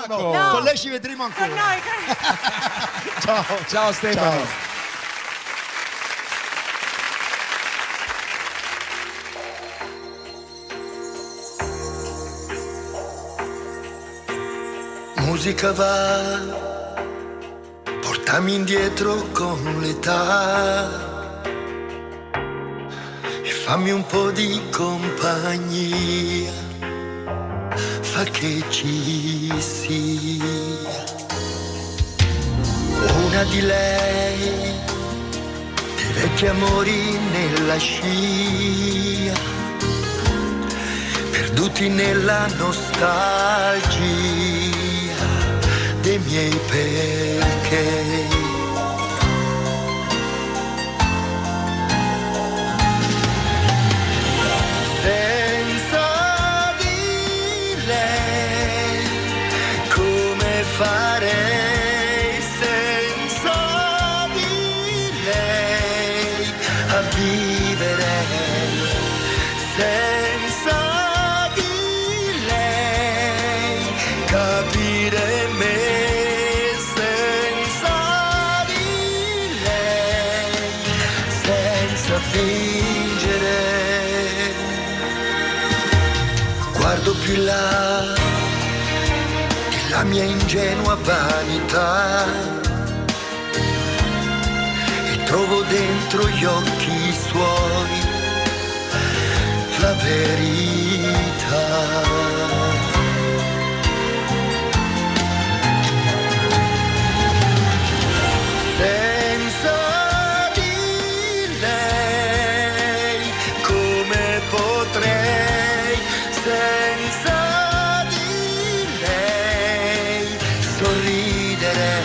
Artiaco. No. Con lei ci vedremo ancora. Con noi. Ciao. Ciao Stefano. Ciao. Musica va, portami indietro con l'età e fammi un po' di compagnia, fa che ci sia una di lei, dei vecchi amori nella scia, perduti nella nostalgia dei miei perché. Senza di lei come farei, senza di lei a vivere, senza di lei capire me. Fingere, guardo più in là della mia ingenua vanità e trovo dentro gli occhi suoi la verità. Senza di lei sorridere,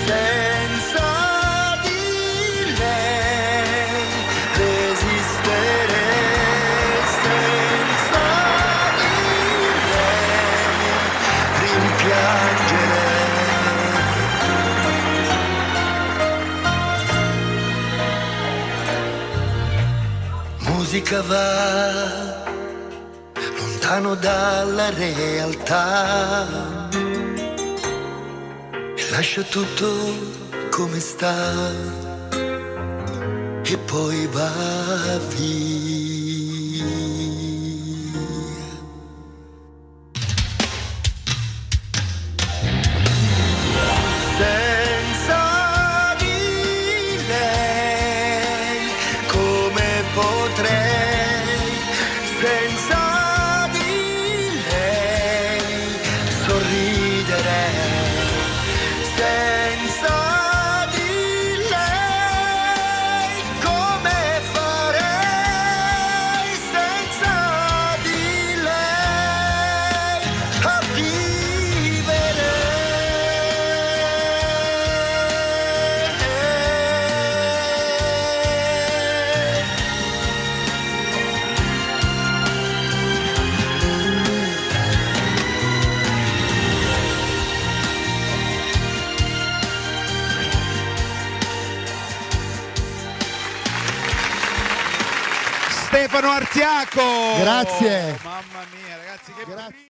senza di lei resistere, senza di lei rimpiangere. Musica va lontano dalla realtà e lascia tutto come sta e poi va via. Senza di lei come potrei, senza senza di lei come farei, senza di lei a vivere. Stefano Artiaco. Grazie. Mamma mia, ragazzi, che